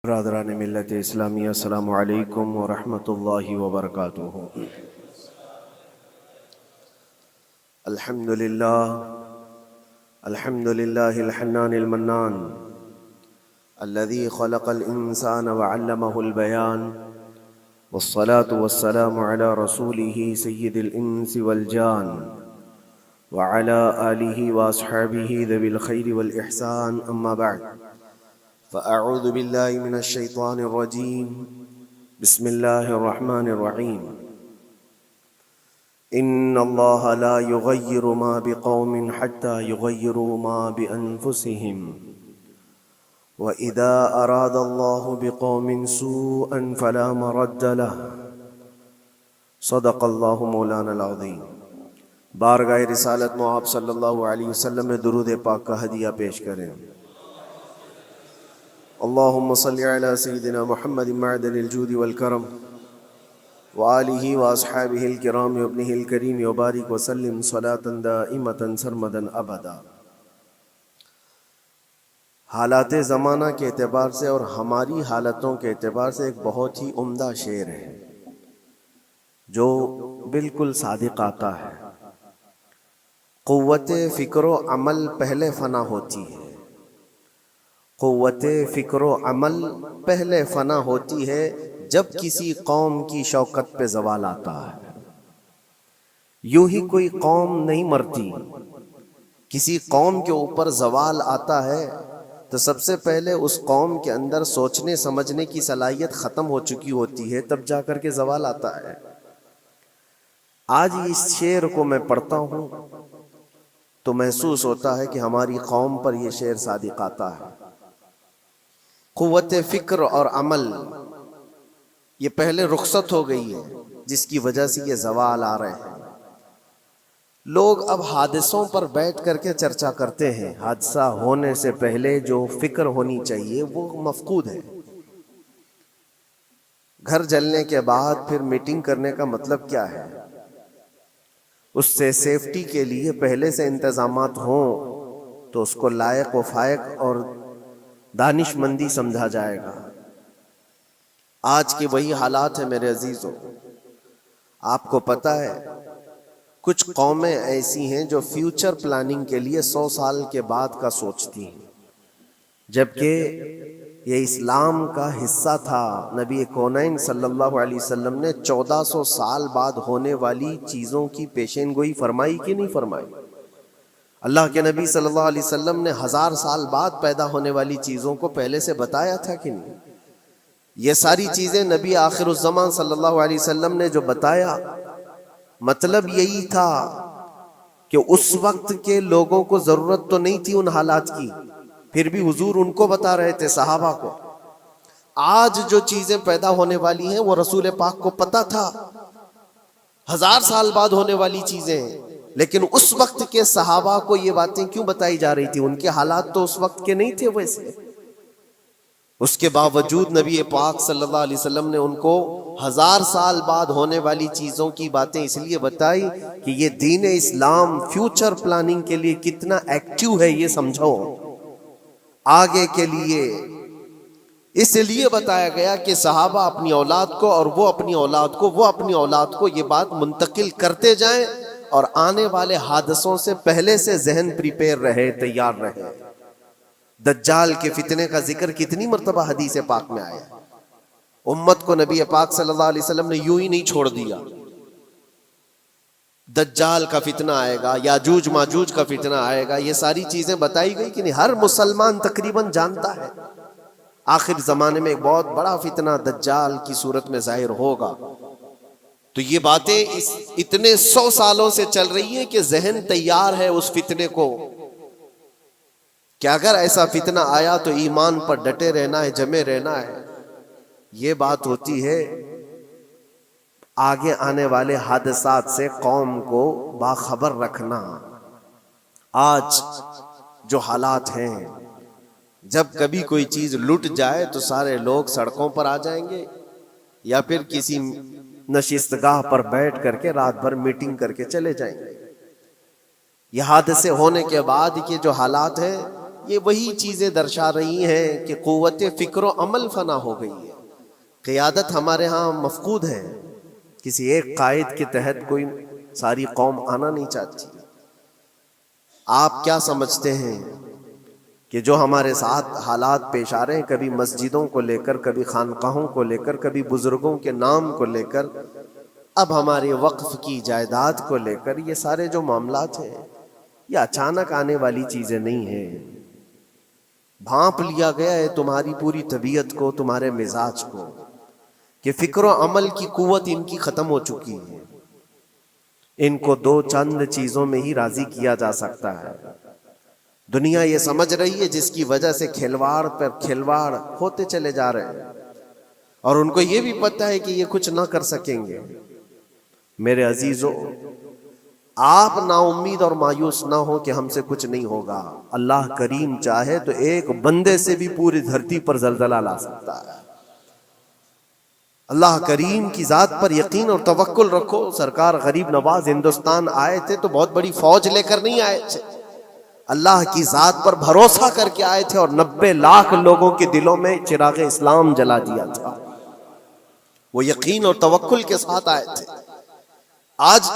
برادران ملت اسلامیہ، السلام علیکم ورحمۃ اللہ وبرکاتہ۔ الحمد للہ الحنان المنان الذي خلق الإنسان وعلمه البيان، والصلاة والسلام على رسوله سيد الإنس والجان وعلى آله وأصحابه ذوي الخير والإحسان، أما بعد فأعوذ بالله من الشيطان الرجيم، بسم الله الرحمن الرحيم۔ إن الله لا يغير ما بقوم حتى يغيروا ما بأنفسهم، وإذا أراد الله بقوم سوءا فلا مرد له، صدق الله مولانا العظيم۔ بارگاہ رسالت مآب صلی اللہ علیہ وسلم میں درود پاک کا ہدیہ پیش کریں۔ اللہم صلی علی سیدنا محمد معدن الجود والکرم وآلہ واصحابہ الکرام وابنہ الکریم وبارک وسلم صلاة دائمة سرمدا ابدا۔ حالات زمانہ کے اعتبار سے اور ہماری حالتوں کے اعتبار سے ایک بہت ہی عمدہ شعر ہے جو بالکل صادق آتا ہے۔ قوت فکر و عمل پہلے فنا ہوتی ہے، قوت فکر و عمل پہلے فنا ہوتی ہے جب کسی قوم کی شوکت پہ زوال آتا ہے۔ یوں ہی کوئی قوم نہیں مرتی، کسی قوم کے اوپر زوال آتا ہے تو سب سے پہلے اس قوم کے اندر سوچنے سمجھنے کی صلاحیت ختم ہو چکی ہوتی ہے، تب جا کر کے زوال آتا ہے۔ آج اس شعر کو میں پڑھتا ہوں تو محسوس ہوتا ہے کہ ہماری قوم پر یہ شعر صادق آتا ہے۔ قوت فکر اور عمل یہ پہلے رخصت ہو گئی ہے، جس کی وجہ سے یہ زوال آ رہے ہیں۔ لوگ اب حادثوں پر بیٹھ کر کے چرچا کرتے ہیں، حادثہ ہونے سے پہلے جو فکر ہونی چاہیے وہ مفقود ہے۔ گھر جلنے کے بعد پھر میٹنگ کرنے کا مطلب کیا ہے؟ اس سے سیفٹی کے لیے پہلے سے انتظامات ہوں تو اس کو لائق و فائق اور دانش مندی سمجھا جائے گا۔ آج کی وہی حالات ہیں میرے عزیزوں۔ آپ کو پتہ ہے کچھ قومیں ایسی ہیں جو فیوچر پلاننگ کے لیے 100 سال کے بعد کا سوچتی ہیں، جبکہ یہ اسلام کا حصہ تھا۔ نبی کونین صلی اللہ علیہ وسلم نے 1400 سال بعد ہونے والی چیزوں کی پیشین گوئی فرمائی کہ نہیں فرمائی؟ اللہ کے نبی صلی اللہ علیہ وسلم نے 1000 سال بعد پیدا ہونے والی چیزوں کو پہلے سے بتایا تھا کہ نہیں؟ یہ ساری چیزیں نبی آخر الزمان صلی اللہ علیہ وسلم نے جو بتایا، مطلب یہی تھا کہ اس وقت کے لوگوں کو ضرورت تو نہیں تھی ان حالات کی، پھر بھی حضور ان کو بتا رہے تھے، صحابہ کو۔ آج جو چیزیں پیدا ہونے والی ہیں وہ رسول پاک کو پتا تھا، 1000 سال بعد ہونے والی چیزیں، لیکن اس وقت کے صحابہ کو یہ باتیں کیوں بتائی جا رہی تھی؟ ان کے حالات تو اس وقت کے نہیں تھے ویسے۔ اس کے باوجود نبی پاک صلی اللہ علیہ وسلم نے ان کو 1000 سال بعد ہونے والی چیزوں کی باتیں اس لیے بتائی کہ یہ دین اسلام فیوچر پلاننگ کے لیے کتنا ایکٹیو ہے یہ سمجھو، آگے کے لیے۔ اس لیے بتایا گیا کہ صحابہ اپنی اولاد کو اور وہ اپنی اولاد کو، وہ اپنی اولاد کو یہ بات منتقل کرتے جائیں اور آنے والے حادثوں سے پہلے سے ذہن پریپیئر رہے، تیار رہے۔ دجال کے فتنے کا ذکر کتنی مرتبہ حدیث پاک میں آیا۔ امت کو نبی پاک صلی اللہ علیہ وسلم نے یوں ہی نہیں چھوڑ دیا۔ دجال کا فتنہ آئے گا، یاجوج ماجوج کا فتنہ آئے گا، یہ ساری چیزیں بتائی گئی کہ نہیں؟ ہر مسلمان تقریباً جانتا ہے آخر زمانے میں ایک بہت بڑا فتنہ دجال کی صورت میں ظاہر ہوگا۔ تو یہ باتیں اتنے 100 سالوں سے چل رہی ہیں کہ ذہن تیار ہے اس فتنے کو کہ اگر ایسا فتنہ آیا تو ایمان پر ڈٹے رہنا ہے، جمے رہنا ہے۔ یہ بات ہوتی ہے آگے آنے والے حادثات سے قوم کو باخبر رکھنا۔ آج جو حالات ہیں، جب کبھی کوئی چیز لٹ جائے تو سارے لوگ سڑکوں پر آ جائیں گے یا پھر کسی نشستگاہ پر بیٹھ کر کے رات بھر میٹنگ کر کے چلے جائیں گے۔ یہ حادثے ہونے کے بعد کے جو حالات ہیں یہ وہی چیزیں درشا رہی ہیں کہ قوت فکر و عمل فنا ہو گئی ہے. قیادت ہمارے ہاں مفقود ہے. کسی ایک قائد کے تحت کوئی ساری قوم آنا نہیں چاہتی. آپ کیا سمجھتے ہیں کہ جو ہمارے ساتھ حالات پیش آ رہے ہیں، کبھی مسجدوں کو لے کر، کبھی خانقاہوں کو لے کر، کبھی بزرگوں کے نام کو لے کر، اب ہمارے وقف کی جائیداد کو لے کر، یہ سارے جو معاملات ہیں یہ اچانک آنے والی چیزیں نہیں ہیں. بھانپ لیا گیا ہے تمہاری پوری طبیعت کو، تمہارے مزاج کو، کہ فکر و عمل کی قوت ان کی ختم ہو چکی ہے. ان کو دو چند چیزوں میں ہی راضی کیا جا سکتا ہے. دنیا یہ سمجھ رہی ہے، جس کی وجہ سے کھلواڑ پر کھلواڑ ہوتے چلے جا رہے ہیں، اور ان کو یہ بھی پتہ ہے کہ یہ کچھ نہ کر سکیں گے. میرے عزیزو، آپ نا امید اور مایوس نہ ہو کہ ہم سے کچھ نہیں ہوگا. اللہ کریم چاہے تو ایک بندے سے بھی پوری دھرتی پر زلزلہ لا سکتا ہے. اللہ کریم کی ذات پر یقین اور توکل رکھو. سرکار غریب نواز ہندوستان آئے تھے تو بہت بڑی فوج لے کر نہیں آئے تھے، اللہ کی ذات پر بھروسہ کر کے آئے تھے، اور 90 لاکھ لوگوں کے دلوں میں چراغ اسلام جلا دیا تھا. وہ یقین اور توکل کے ساتھ آئے تھے. آج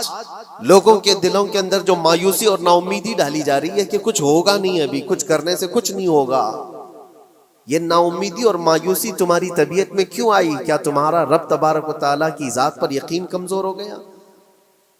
لوگوں کے دلوں کے اندر جو مایوسی اور نا امیدی ڈالی جا رہی ہے کہ کچھ ہوگا نہیں، ابھی کچھ کرنے سے کچھ نہیں ہوگا، یہ نا امیدی اور مایوسی تمہاری طبیعت میں کیوں آئی؟ کیا تمہارا رب تبارک و تعالیٰ کی ذات پر یقین کمزور ہو گیا؟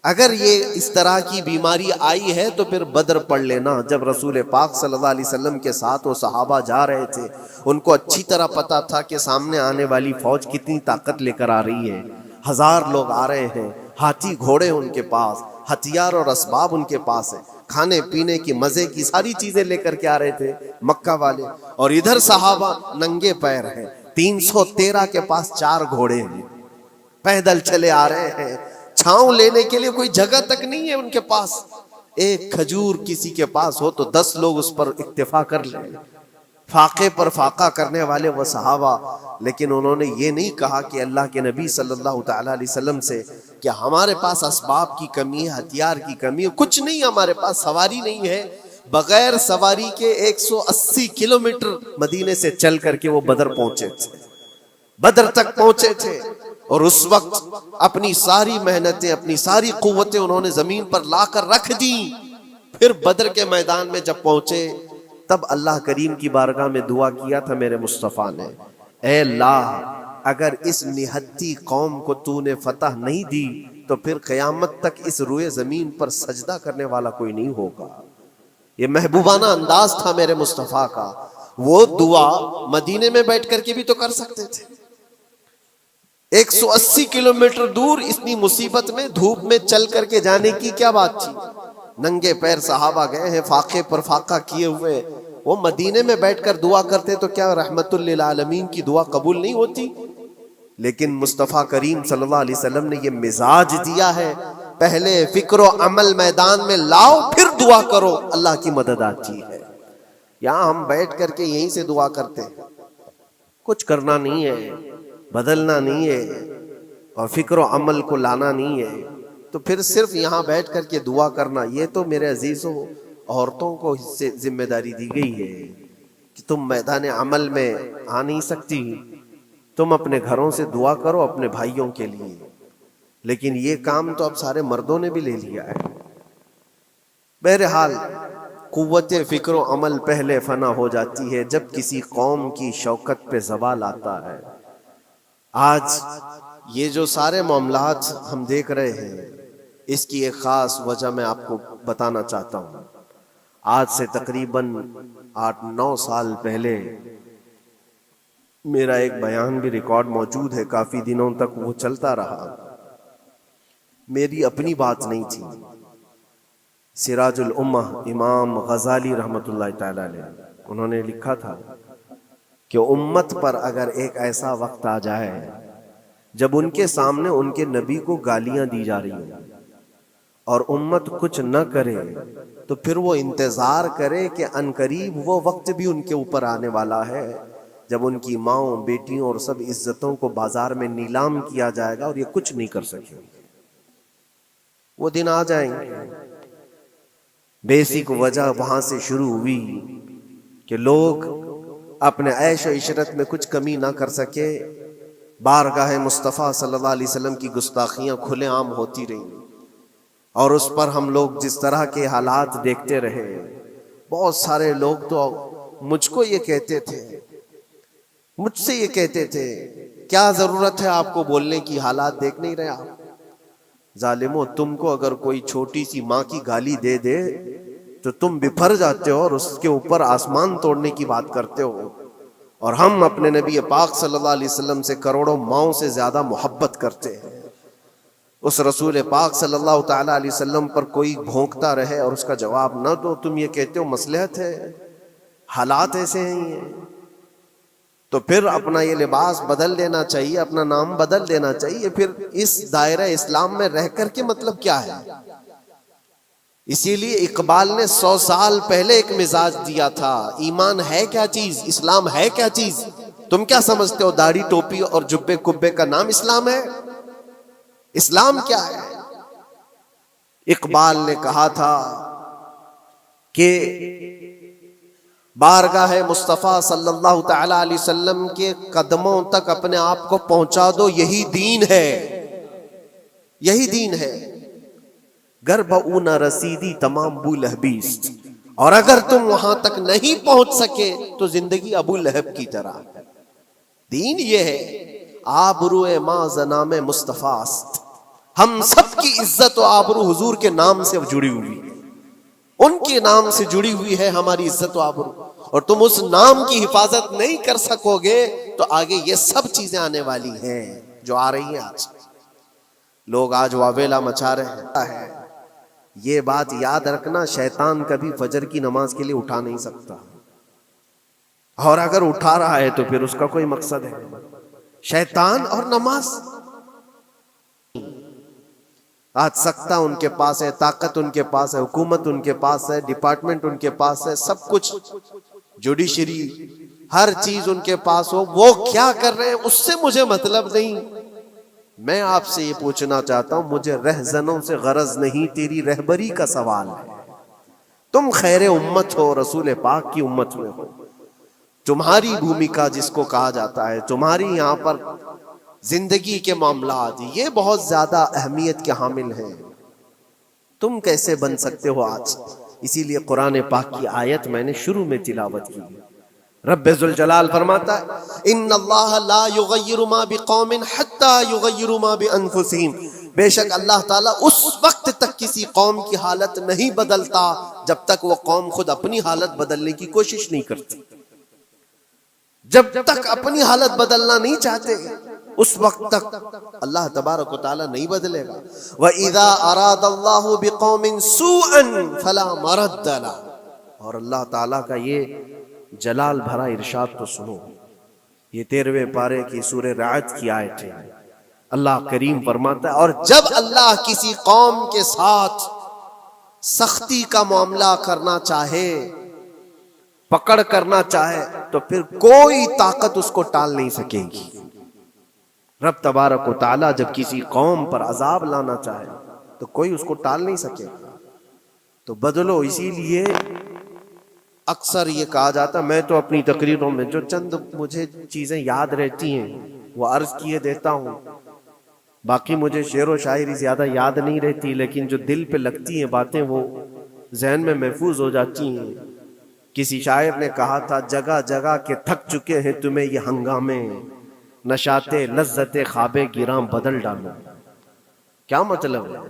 اگر یہ اس طرح کی بیماری آئی ہے تو پھر بدر پڑھ لینا. جب رسول پاک صلی اللہ علیہ وسلم کے ساتھ وہ صحابہ جا رہے تھے، ان کو اچھی طرح پتا تھا کہ سامنے آنے والی فوج کتنی طاقت لے کر آ رہی ہے. 1000 لوگ آ رہے ہیں، ہاتھی گھوڑے ان کے پاس، ہتھیار اور اسباب ان کے پاس ہیں، کھانے پینے کی مزے کی ساری چیزیں لے کر کے آ رہے تھے مکہ والے. اور ادھر صحابہ ننگے پیر ہیں. 313 کے پاس 4 گھوڑے ہیں، پیدل چلے آ رہے ہیں. چھاؤں لینے کے لیے کوئی جگہ تک نہیں ہے ان کے پاس. ایک کھجور کسی کے پاس ہو تو 10 لوگ اس پر اکتفا کر لیں. فاقے پر فاقہ کرنے والے وہ صحابہ. لیکن انہوں نے یہ نہیں کہا کہ اللہ کے نبی صلی اللہ تعالی علیہ وسلم سے کہ ہمارے پاس اسباب کی کمی ہے، ہتھیار کی کمی ہے، کچھ نہیں، ہمارے پاس سواری نہیں ہے. بغیر سواری کے 180 کلومیٹر مدینے سے چل کر کے وہ بدر پہنچے تھے، بدر تک پہنچے تھے. اور اس وقت اپنی ساری محنتیں، اپنی ساری قوتیں انہوں نے زمین پر لا کر رکھ دیں. پھر بدر کے میدان میں جب پہنچے تب اللہ کریم کی بارگاہ میں دعا کیا تھا میرے مصطفیٰ نے، اے اللہ اگر اس نہتی قوم کو تو نے فتح نہیں دی تو پھر قیامت تک اس روئے زمین پر سجدہ کرنے والا کوئی نہیں ہوگا. یہ محبوبانہ انداز تھا میرے مصطفیٰ کا. وہ دعا مدینے میں بیٹھ کر کے بھی تو کر سکتے تھے. 180 کلومیٹر دور اتنی مصیبت میں دھوپ میں چل کر کے جانے کی کیا بات تھی؟ ننگے پیر صحابہ گئے ہیں، فاقے پر فاقہ کیے ہوئے. وہ مدینے میں بیٹھ کر دعا کرتے تو کیا رحمت للعالمین کی دعا قبول نہیں ہوتی؟ لیکن مصطفیٰ کریم صلی اللہ علیہ وسلم نے یہ مزاج دیا ہے، پہلے فکر و عمل میدان میں لاؤ پھر دعا کرو، اللہ کی مدد آتی ہے. یہاں ہم بیٹھ کر کے یہیں سے دعا کرتے ہیں، کچھ کرنا نہیں ہے، بدلنا نہیں ہے، اور فکر و عمل کو لانا نہیں ہے. تو پھر صرف یہاں بیٹھ کر کے دعا کرنا، یہ تو میرے عزیزوں عورتوں کو اس سے ذمہ داری دی گئی ہے کہ تم میدان عمل میں آ نہیں سکتی، تم اپنے گھروں سے دعا کرو اپنے بھائیوں کے لیے. لیکن یہ کام تو اب سارے مردوں نے بھی لے لیا ہے. بہرحال قوت فکر و عمل پہلے فنا ہو جاتی ہے جب کسی قوم کی شوکت پہ زوال آتا ہے. آج یہ جو سارے معاملات ہم دیکھ رہے ہیں، اس کی ایک خاص وجہ میں آپ کو بتانا چاہتا ہوں. آج سے تقریباً 8-9 سال پہلے میرا ایک بیان بھی ریکارڈ موجود ہے، کافی دنوں تک وہ چلتا رہا. میری اپنی بات نہیں تھی. سراج الامہ امام غزالی رحمۃ اللہ تعالی علیہ انہوں نے لکھا تھا کہ امت پر اگر ایک ایسا وقت آ جائے جب ان کے سامنے ان کے نبی کو گالیاں دی جا رہی ہیں اور امت کچھ نہ کرے، تو پھر وہ انتظار کرے کہ عنقریب وہ وقت بھی ان کے اوپر آنے والا ہے جب ان کی ماؤں، بیٹیوں اور سب عزتوں کو بازار میں نیلام کیا جائے گا اور یہ کچھ نہیں کر سکیں گے. وہ دن آ جائیں گے. بیسک وجہ وہاں سے شروع ہوئی کہ لوگ اپنے عیش و عشرت میں کچھ کمی نہ کر سکے، بارگاہ مصطفیٰ صلی اللہ علیہ وسلم کی گستاخیاں کھلے عام ہوتی رہیں، اور اس پر ہم لوگ جس طرح کے حالات دیکھتے رہے۔ بہت سارے لوگ تو مجھ کو یہ کہتے تھے، مجھ سے یہ کہتے تھے، کیا ضرورت ہے آپ کو بولنے کی، حالات دیکھ نہیں رہے آپ؟ ظالمو، تم کو اگر کوئی چھوٹی سی ماں کی گالی دے دے تو تم بپھر جاتے ہو اور اس کے اوپر آسمان توڑنے کی بات کرتے ہو، اور ہم اپنے نبی پاک صلی اللہ علیہ وسلم سے کروڑوں ماؤں سے زیادہ محبت کرتے ہیں۔ اس رسول پاک صلی اللہ تعالی علیہ وسلم پر کوئی بھونکتا رہے اور اس کا جواب نہ دو، تم یہ کہتے ہو مصلحت ہے، حالات ایسے ہیں یہ، تو پھر اپنا یہ لباس بدل دینا چاہیے، اپنا نام بدل دینا چاہیے۔ پھر اس دائرہ اسلام میں رہ کر کے مطلب کیا ہے؟ اسی لیے اقبال نے 100 سال پہلے ایک مزاج دیا تھا، ایمان ہے کیا چیز، اسلام ہے کیا چیز؟ تم کیا سمجھتے ہو داڑھی ٹوپی اور جبے کبے کا نام اسلام ہے؟ اسلام کیا ہے؟ اقبال نے کہا تھا کہ بارگاہ مصطفیٰ صلی اللہ تعالی علیہ وسلم کے قدموں تک اپنے آپ کو پہنچا دو، یہی دین ہے، یہی دین ہے۔ گر بہ نہ رسیدی تمام ابو لہبیست، اور اگر تم وہاں تک نہیں پہنچ سکے تو زندگی ابو لہب کی طرح ہے۔ دین یہ ہے، آبرو ماں زنام مصطفیٰ است، ہم سب کی عزت و آبرو حضور کے نام سے جڑی ہوئی ہے، ان کے نام سے جڑی ہوئی ہے ہماری عزت و آبرو، اور تم اس نام کی حفاظت نہیں کر سکو گے تو آگے یہ سب چیزیں آنے والی ہیں جو آ رہی ہیں۔ آج لوگ آج واویلا مچا رہے ہیں۔ یہ بات یاد رکھنا، شیطان کبھی فجر کی نماز کے لیے اٹھا نہیں سکتا، اور اگر اٹھا رہا ہے تو پھر اس کا کوئی مقصد ہے۔ شیطان اور نماز، آج سکتہ ان کے پاس ہے، طاقت ان کے پاس ہے، حکومت ان کے پاس ہے، ڈپارٹمنٹ ان کے پاس ہے، سب کچھ، جوڈیشری، ہر چیز ان کے پاس ہو، وہ کیا کر رہے ہیں اس سے مجھے مطلب نہیں۔ میں آپ سے یہ پوچھنا چاہتا ہوں، مجھے رہزنوں سے غرض نہیں، تیری رہبری کا سوال ہے۔ تم خیر امت ہو، رسول پاک کی امت میں ہو، تمہاری بھومکا جس کو کہا جاتا ہے، تمہاری یہاں پر زندگی کے معاملات یہ بہت زیادہ اہمیت کے حامل ہیں۔ تم کیسے بن سکتے ہو آج؟ اسی لیے قرآن پاک کی آیت میں نے شروع میں تلاوت کی۔ رب ذوالجلال فرماتا ہے ان اللہ لا یغیر ما بقوم حتی یغیروا ما بانفسہم، بے شک اللہ تعالیٰ اس وقت تک کسی قوم کی حالت نہیں بدلتا جب تک وہ قوم خود اپنی حالت بدلنے کی کوشش نہیں کرتی۔ جب تک اپنی حالت بدلنا نہیں چاہتے اس وقت تک اللہ تبارک و تعالیٰ نہیں بدلے گا۔ وَإِذَا أَرَادَ اللَّهُ بِقَوْمٍ سُوءًا فَلَا مَرَدَّ لَهُ، اور اللہ تعالیٰ کا یہ جلال بھرا ارشاد تو سنو، یہ 13ویں پارے کی سورہ رعد کی آیت ہے۔ اللہ کریم فرماتا ہے، اور جب اللہ کسی قوم کے ساتھ سختی کا معاملہ کرنا چاہے، پکڑ کرنا چاہے، تو پھر کوئی طاقت اس کو ٹال نہیں سکے گی۔ رب تبارک و تعالیٰ جب کسی قوم پر عذاب لانا چاہے تو کوئی اس کو ٹال نہیں سکے گا۔ تو بدلو، اسی لیے اکثر یہ کہا جاتا، میں تو اپنی تقریروں میں جو چند مجھے چیزیں یاد رہتی ہیں وہ عرض کیے دیتا ہوں، باقی مجھے شعر و شاعری زیادہ یاد نہیں رہتی، لیکن جو دل پہ لگتی ہیں باتیں وہ ذہن میں محفوظ ہو جاتی ہیں۔ کسی شاعر نے کہا تھا، جگہ جگہ کے تھک چکے ہیں تمہیں یہ ہنگامے، نشاط لذت خواب گراں بدل ڈالو۔ کیا مطلب ہے؟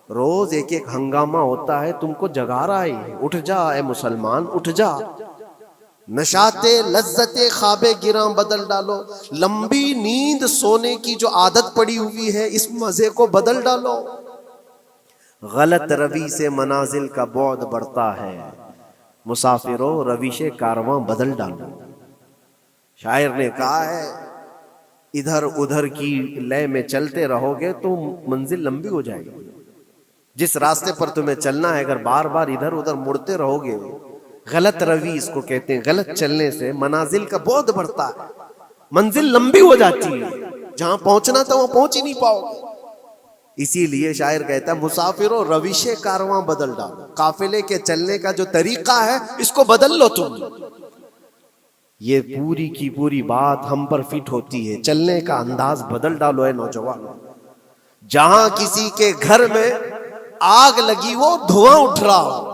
روز ایک ایک ہنگامہ ہوتا ہے، تم کو جگا رہا ہے، اٹھ جا اے مسلمان، اٹھ جا، نشاط لذت خواب گراں بدل ڈالو، لمبی نیند سونے کی جو عادت پڑی ہوئی ہے اس مزے کو بدل ڈالو۔ غلط روی سے منازل کا بعد بڑھتا ہے، مسافروں رویش کارواں بدل ڈالو۔ شاعر نے کہا ہے، ادھر ادھر کی لے میں چلتے رہو گے تو منزل لمبی ہو جائے گی۔ جس راستے پر تمہیں چلنا ہے، اگر بار بار ادھر ادھر مڑتے رہو گے، غلط روی اس کو کہتے ہیں، غلط چلنے سے منازل کا بعد بڑھتا ہے، منزل لمبی ہو جاتی ہے، جہاں پہنچنا تھا وہاں پہنچ ہی نہیں پاؤ گے۔ اسی لیے شاعر کہتا ہے، مسافروں رویش کارواں بدل ڈالو، قافلے کے چلنے کا جو طریقہ ہے اس کو بدل لو تم۔ یہ پوری کی پوری بات ہم پر فٹ ہوتی ہے. چلنے کا انداز بدل ڈالو اے نوجوانوں. جہاں کسی کے گھر میں آگ لگی وہ دھواں اٹھ رہا ہو،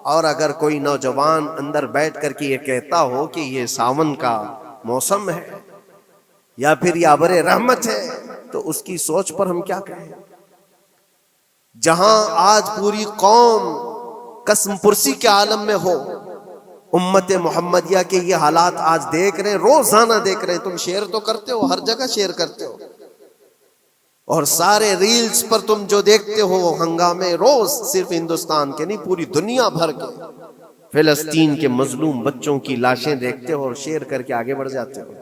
اور اگر کوئی نوجوان اندر بیٹھ کر کے یہ کہتا ہو کہ یہ ساون کا موسم ہے یا پھر یہ ابر رحمت ہے، تو اس کی سوچ پر ہم کیا کہیں؟ جہاں آج پوری قوم قسم پرسی کے عالم میں ہو، امت محمدیہ کے یہ حالات آج دیکھ رہے ہیں، روزانہ دیکھ رہے ہیں. تم شیئر تو کرتے ہو، ہر جگہ شیئر کرتے ہو، اور سارے ریلز پر تم جو دیکھتے ہو وہ ہنگامے روز، صرف ہندوستان کے نہیں پوری دنیا بھر کے فلسطین کے مظلوم بچوں کی لاشیں دیکھتے ہو اور شیئر کر کے آگے بڑھ جاتے ہو.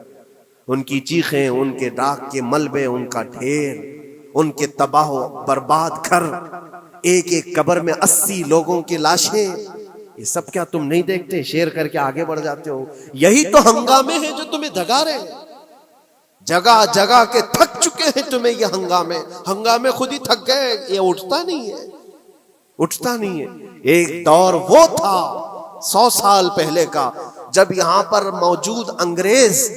ان کی چیخیں، ان کے راکھ کے ملبے، ان کا ڈھیر، ان کے تباہ و برباد گھر، ایک ایک قبر میں 80 لوگوں کی لاشیں، یہ سب کیا تم نہیں دیکھتے؟ شیئر کر کے آگے بڑھ جاتے ہو. یہی تو ہنگامے ہیں جو تمہیں دھگا رہے ہیں. جگہ جگہ کے تھک چکے ہیں تمہیں یہ ہنگامے خود ہی تھک گئے. یہ اٹھتا نہیں ہے. ایک دور وہ تھا 100 سال پہلے کا، جب یہاں پر موجود انگریز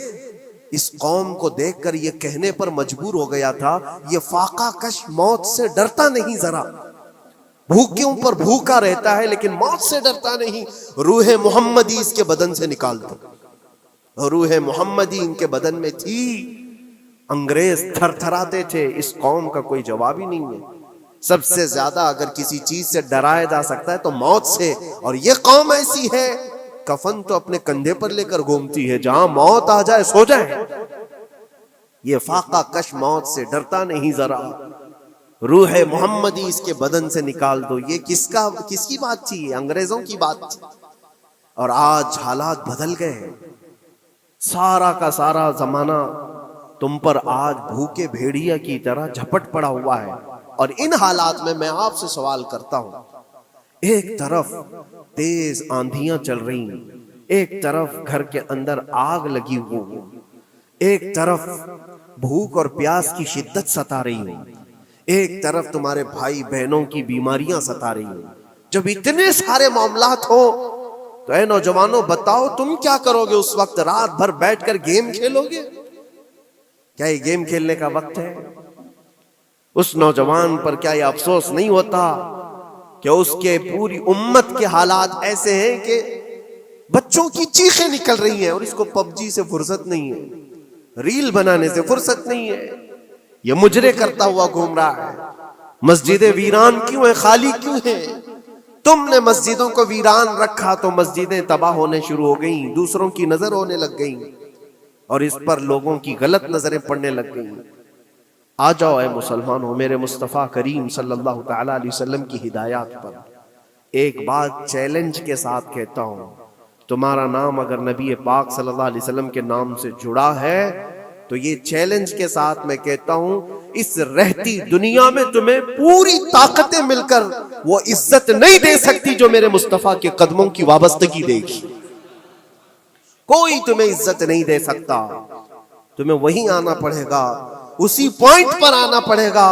اس قوم کو دیکھ کر یہ کہنے پر مجبور ہو گیا تھا، یہ فاقہ کش موت سے ڈرتا نہیں ذرا. بھوکیوں پر بھوکا رہتا ہے لیکن موت سے ڈرتا نہیں. روح محمدی اس کے بدن سے نکال دو. روح محمدی ان کے بدن میں تھی. انگریز تھر تھراتے تھے. اس قوم کا کوئی جواب ہی نہیں ہے. سب سے زیادہ اگر کسی چیز سے ڈرایا جا سکتا ہے تو موت سے، اور یہ قوم ایسی ہے کفن تو اپنے کندھے پر لے کر گھومتی ہے، جہاں موت آ جائے سو جائے. یہ فاقہ کش موت سے ڈرتا نہیں ذرا. روح محمدی اس کے بدن سے نکال دو. یہ کس کی بات تھی؟ یہ انگریزوں کی بات تھی. اور آج حالات بدل گئے ہیں. سارا کا سارا زمانہ تم پر آج بھوکے بھیڑیا کی طرح جھپٹ پڑا ہوا ہے. اور ان حالات میں آپ سے سوال کرتا ہوں، ایک طرف تیز آندھیاں چل رہی ہیں، ایک طرف گھر کے اندر آگ لگی ہوئی، ایک طرف بھوک اور پیاس کی شدت ستا رہی ہے، ایک طرف تمہارے بھائی بہنوں کی بیماریاں ستا رہی ہیں. جب اتنے سارے معاملات ہو تو اے نوجوانوں بتاؤ تم کیا کرو گے؟ اس وقت رات بھر بیٹھ کر گیم کھیلو گے؟ کیا یہ گیم کھیلنے کا وقت ہے؟ اس نوجوان پر کیا یہ افسوس نہیں ہوتا کہ اس کے پوری امت کے حالات ایسے ہیں کہ بچوں کی چیخیں نکل رہی ہیں اور اس کو پب جی سے فرصت نہیں ہے، ریل بنانے سے فرصت نہیں ہے، یہ مجرے کرتا ہوا گھوم رہا ہے. مسجدیں ویران کیوں ہیں؟ خالی کیوں ہیں؟ تم نے مسجدوں کو ویران رکھا تو مسجدیں تباہ ہونے شروع ہو گئیں، دوسروں کی نظر ہونے لگ گئیں اور اس پر لوگوں کی غلط نظریں پڑنے لگ گئیں. آ جاؤ اے مسلمانوں، میرے مصطفیٰ کریم صلی اللہ تعالی علیہ وسلم کی ہدایات پر ایک بات چیلنج کے ساتھ کہتا ہوں. تمہارا نام اگر نبی پاک صلی اللہ علیہ وسلم کے نام سے جڑا ہے تو یہ چیلنج کے ساتھ میں کہتا ہوں، اس رہتی دنیا میں تمہیں پوری طاقتیں مل کر وہ عزت نہیں دے سکتی جو میرے مصطفیٰ کے قدموں کی وابستگی دے گی. کوئی تمہیں عزت نہیں دے سکتا. تمہیں وہیں آنا پڑے گا، اسی پوائنٹ پر آنا پڑے گا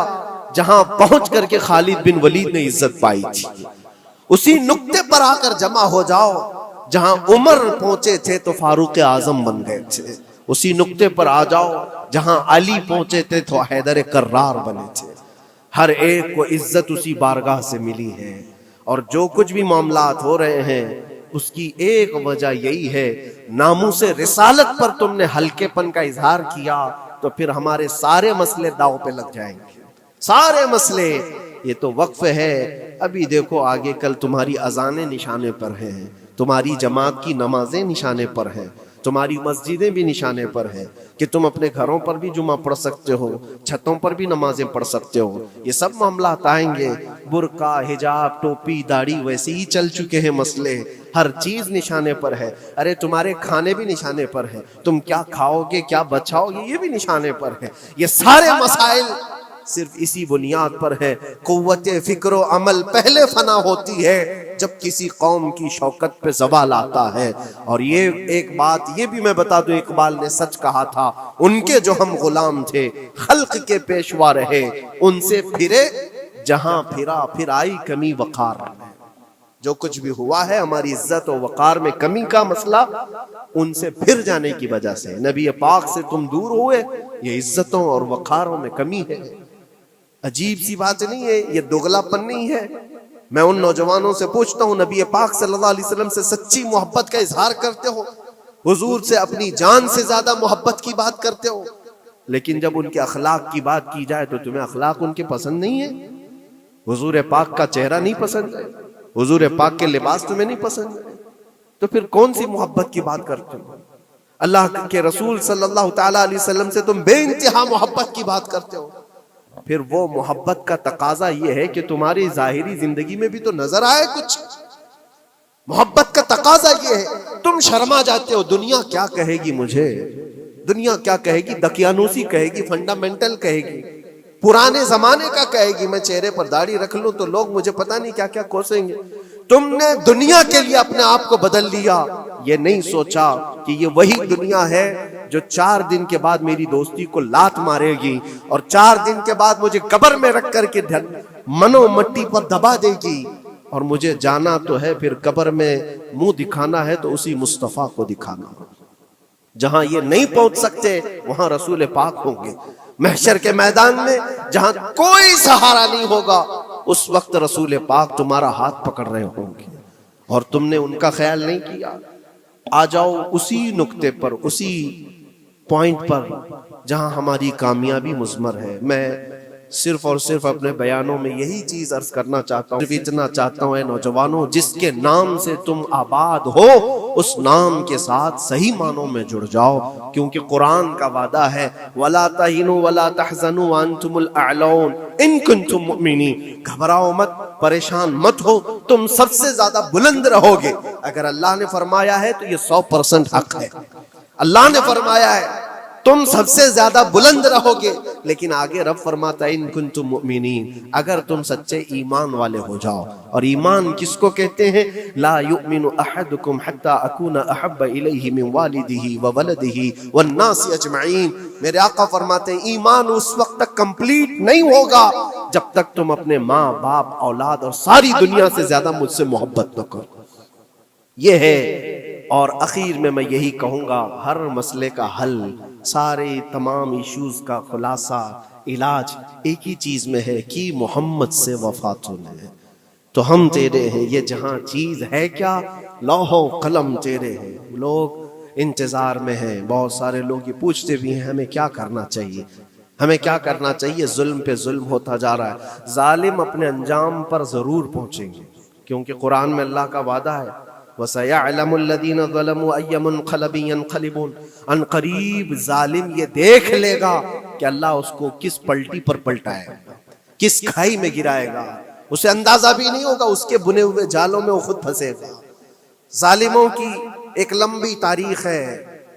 جہاں پہنچ کر کے خالد بن ولید نے عزت پائی تھی. اسی نقطے پر آ کر جمع ہو جاؤ جہاں عمر پہنچے تھے تو فاروق اعظم بن گئے تھے. اسی نقطے پر آ جاؤ جہاں علی پہنچے تھے تو حیدر کرار بنے تھے. ہر ایک کو عزت اسی بارگاہ سے ملی ہے. اور جو کچھ بھی معاملات ہو رہے ہیں اس کی ایک وجہ یہی ہے، ناموس رسالت پر تم نے ہلکے پن کا اظہار کیا تو پھر ہمارے سارے مسئلے داؤ پہ لگ جائیں گے. سارے مسئلے. یہ تو وقف ہے. ابھی دیکھو آگے کل تمہاری اذانیں نشانے پر ہیں، تمہاری جماعت کی نمازیں نشانے پر ہیں، تمہاری مسجدیں بھی نشانے پر ہیں کہ تم اپنے گھروں پر بھی جمعہ پڑھ سکتے ہو، چھتوں پر بھی نمازیں پڑھ سکتے ہو. یہ سب معاملات آئیں گے. برقع، حجاب، ٹوپی، داڑھی ویسے ہی چل چکے ہیں مسئلے. ہر چیز نشانے پر ہے. ارے تمہارے کھانے بھی نشانے پر ہیں، تم کیا کھاؤ گے، کیا بچاؤ گے، یہ بھی نشانے پر ہے. یہ سارے مسائل صرف اسی بنیاد پر ہے. قوت فکر و عمل پہلے فنا ہوتی ہے جب کسی قوم کی شوکت پہ زوال آتا ہے. اور یہ ایک بات یہ بھی میں بتا دوں، اقبال نے سچ کہا تھا، ان کے جو ہم غلام تھے خلق کے پیشوا رہے، ان سے پھرے جہاں پھرا پھر آئی کمی وقار. جو کچھ بھی ہوا ہے ہماری عزت و وقار میں کمی کا مسئلہ ان سے پھر جانے کی وجہ سے، نبی پاک سے تم دور ہوئے، یہ عزتوں اور وقاروں میں کمی ہے۔ عجیب سی بات نہیں ہے، یہ دوغلا پن نہیں ہے۔ میں ان نوجوانوں سے پوچھتا ہوں، نبی پاک صلی اللہ علیہ وسلم سے سچی محبت کا اظہار کرتے ہو، حضور سے اپنی جان سے زیادہ محبت کی بات کرتے ہو، لیکن جب ان کے اخلاق کی بات کی جائے تو تمہیں اخلاق ان کے پسند نہیں ہے، حضور پاک کا چہرہ نہیں پسند ہے، حضور پاک کے لباس تمہیں نہیں پسند ہے، تو پھر کون سی محبت کی بات کرتے ہو؟ اللہ کے رسول صلی اللہ تعالی علیہ وسلم سے تم بے انتہا محبت کی بات کرتے ہو، پھر وہ محبت کا تقاضا یہ ہے کہ تمہاری ظاہری زندگی میں بھی تو نظر آئے کچھ۔ محبت کا تقاضا یہ ہے، تم شرما جاتے ہو، دنیا کیا کہے گی مجھے، دنیا کیا کہے گی، دقیانوسی کہے گی، فنڈامنٹل کہے گی، پرانے زمانے کا کہے گی، میں چہرے پر داڑھی رکھ لوں تو لوگ مجھے پتہ نہیں کیا کیا کوسیں گے۔ تم نے دنیا کے لیے اپنے آپ کو بدل لیا، یہ نہیں سوچا کہ یہ وہی دنیا ہے جو 4 دن کے بعد میری دوستی کو لات مارے گی اور 4 دن کے بعد مجھے قبر میں رکھ کر کے منو مٹی پر دبا دے گی، اور مجھے جانا تو ہے، پھر قبر میں منہ دکھانا ہے تو اسی مصطفیٰ کو دکھانا۔ جہاں یہ نہیں پہنچ سکتے وہاں رسول پاک ہوں گے، محشر کے میدان میں جہاں کوئی سہارا نہیں ہوگا اس وقت رسول پاک تمہارا ہاتھ پکڑ رہے ہوں گے، اور تم نے ان کا خیال نہیں کیا۔ آ جاؤ اسی نقطے پر، اسی پوائنٹ پر جہاں ہماری کامیابی مضمر ہے۔ میں صرف اور صرف اپنے بیانوں میں یہی چیز عرض کرنا چاہتا ہوں، صرف اتنا چاہتا ہوں، اے نوجوانوں، جس کے نام سے تم آباد ہو اس نام کے ساتھ صحیح معنوں میں جڑ جاؤ، کیونکہ قرآن کا وعدہ ہے وَلَا تَهِنُوا وَلَا تَحْزَنُوا وَأَنْتُمُ الْأَعْلَوْنَ إِن كُنتُم مُؤْمِنِينَ۔ گھبراؤ مت، پریشان مت ہو، تم سب سے زیادہ بلند رہو گے۔ اگر اللہ نے فرمایا ہے تو یہ 100% حق ہے۔ اللہ نے فرمایا ہے تم سب سے زیادہ بلند رہو گے، لیکن آگے رب فرماتا ہے ان کنتم مؤمنین، اگر تم سچے ایمان والے ہو جاؤ۔ اور ایمان کس کو کہتے ہیں؟ لا یؤمن احدکم حتی اکون احب الیہ من والدہ وولدہ والناس اجمعین۔ میرے آقا فرماتے ہیں ایمان اس وقت تک کمپلیٹ نہیں ہوگا جب تک تم اپنے ماں باپ اولاد اور ساری دنیا سے زیادہ مجھ سے محبت نہ کرو۔ یہ ہے، اور اخیر میں یہی کہوں گا، ہر مسئلے کا حل، سارے تمام ایشوز کا خلاصہ، علاج ایک ہی چیز میں ہے کہ محمد سے وفا ہونا ہے۔ تو ہم تیرے ہیں، یہ جہاں چیز ہے کیا، لوح و قلم تیرے ہیں۔ لوگ انتظار میں ہیں، بہت سارے لوگ یہ پوچھتے بھی ہیں ہمیں کیا کرنا چاہیے، ہمیں کیا کرنا چاہیے۔ ظلم پہ ظلم ہوتا جا رہا ہے، ظالم اپنے انجام پر ضرور پہنچیں گے، کیونکہ قرآن میں اللہ کا وعدہ ہے وَسَيَعْلَمُ الَّذِينَ ظَلَمُوا أَيَّ مُنْقَلَبٍ يَنْقَلِبُونَ۔ ان قریب ظالم یہ دیکھ لے گا کہ اللہ اس کو کس پلٹی پر پلٹائے گا، کس کھائی میں گرائے گا، اسے اندازہ بھی نہیں ہوگا، اس کے بنے ہوئے جالوں میں وہ خود پھنسے گا۔ ظالموں کی ایک لمبی تاریخ ہے،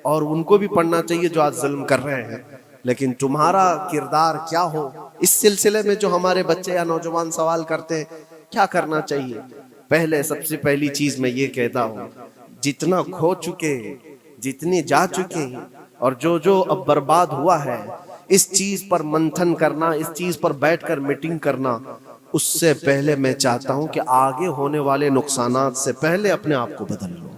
اور ان کو بھی پڑھنا چاہیے جو آج ظلم کر رہے ہیں، لیکن تمہارا کردار کیا ہو، اس سلسلے میں جو ہمارے بچے یا نوجوان سوال کرتے ہیں کیا کرنا چاہیے۔ پہلے سب سے پہلی چیز میں یہ کہتا ہوں، جتنا کھو چکے، جتنے جا چکے ہیں، اور جو اب برباد ہوا ہے، اس چیز پر منتھن کرنا، اس چیز پر بیٹھ کر میٹنگ کرنا، اس سے پہلے میں چاہتا ہوں کہ آگے ہونے والے نقصانات سے پہلے اپنے آپ کو بدل لو۔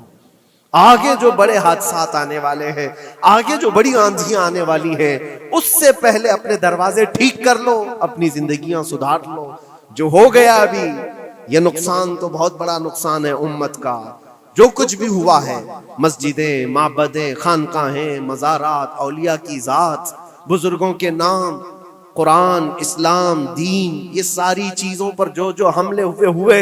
آگے جو بڑے حادثات آنے والے ہیں، آگے جو بڑی آندھیاں آنے والی ہیں، اس سے پہلے اپنے دروازے ٹھیک کر لو، اپنی زندگیاں سدھار لو۔ جو ہو گیا ابھی، یہ نقصان تو بہت بڑا نقصان ہے امت کا، جو کچھ بھی ہوا ہے، مسجدیں، معبدیں، خانقاہیں، مزارات، اولیاء کی ذات، بزرگوں کے نام، قرآن، اسلام، دین، یہ ساری چیزوں پر جو حملے ہوئے،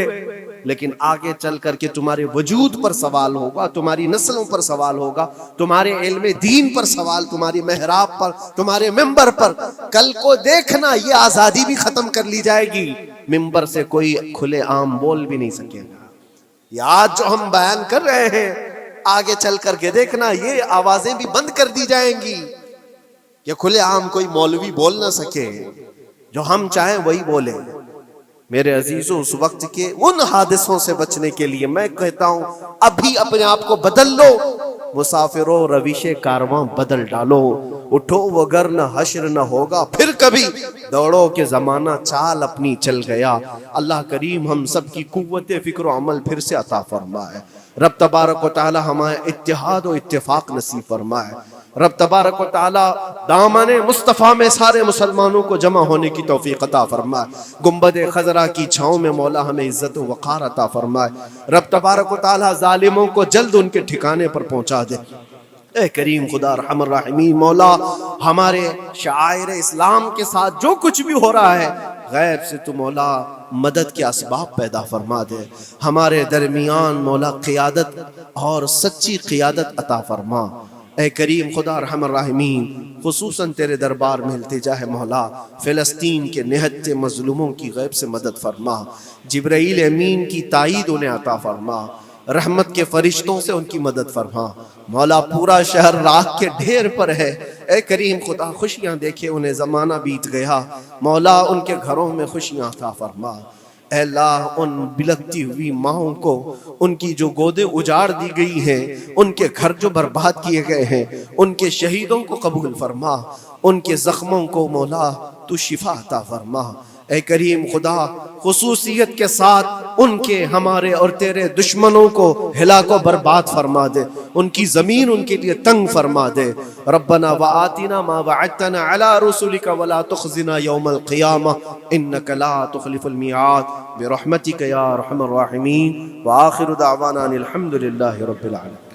لیکن آگے چل کر کے تمہارے وجود پر سوال ہوگا، تمہاری نسلوں پر سوال ہوگا، تمہارے علم دین پر سوال، تمہاری محراب پر، تمہارے ممبر پر۔ کل کو دیکھنا یہ آزادی بھی ختم کر لی جائے گی، ممبر سے کوئی کھلے عام بول بھی نہیں سکے گا۔ یہ آج جو ہم بیان کر رہے ہیں، آگے چل کر کے دیکھنا یہ آوازیں بھی بند کر دی جائیں گی کہ کھلے عام کوئی مولوی بول نہ سکے، جو ہم چاہیں وہی بولیں۔ میرے عزیزوں، اس وقت کے ان حادثوں سے بچنے کے لیے میں کہتا ہوں ابھی اپنے آپ کو بدل لو، مسافروں روش کارواں بدل ڈالو، اٹھو وگر نہ حشر نہ ہوگا پھر کبھی، دوڑو کہ زمانہ چال اپنی چل گیا۔ اللہ کریم ہم سب کی قوت فکر و عمل پھر سے عطا فرمائے۔ رب تبارک و تعالی ہمیں اتحاد و اتفاق نصیب فرمائے۔ رب تبارک و تعالی دامن مصطفیٰ میں سارے مسلمانوں کو جمع ہونے کی توفیق عطا فرمائے۔ گنبد خضرا کی چھاؤں میں مولا ہمیں عزت و وقار عطا فرمائے۔ رب تبارک و تعالی ظالموں کو جلد ان کے ٹھکانے پر پہنچا دے۔ اے کریم خدا ارحم الراحمین، مولا ہمارے شعائر اسلام کے ساتھ جو کچھ بھی ہو رہا ہے، غیب سے تو مولا مدد کے اسباب پیدا فرما دے۔ ہمارے درمیان مولا قیادت اور سچی قیادت عطا فرما۔ اے کریم خدا ارحم الراحمین، خصوصاً تیرے دربار میں التجا ہے مولا، فلسطین کے نہتے مظلوموں کی غیب سے مدد فرما۔ جبرائیل امین کی تائید انہیں عطا فرما۔ رحمت کے فرشتوں سے ان کی مدد فرما۔ مولا پورا شہر راکھ کے ڈھیر پر ہے، اے کریم خدا خوشیاں دیکھے انہیں زمانہ بیت گیا، مولا ان کے گھروں میں خوشیاں عطا فرما۔ اے اللہ ان بلکتی ہوئی ماؤں کو، ان کی جو گودیں اجاڑ دی گئی ہیں، ان کے گھر جو برباد کیے گئے ہیں، ان کے شہیدوں کو قبول فرما، ان کے زخموں کو مولا تو شفا عطا فرما۔ اے کریم خدا خصوصیت کے ساتھ ان کے، ہمارے اور تیرے دشمنوں کو ہلاک و برباد فرما دے، ان کی زمین ان کے لیے تنگ فرما دے۔ ربنا وآتنا ما وعدتنا على رسلك ولا تخزنا يوم القيامة انك لا تخلف الميعاد برحمتك يا ارحم الراحمين، وآخر دعوانا ان الحمد لله رب العالمين۔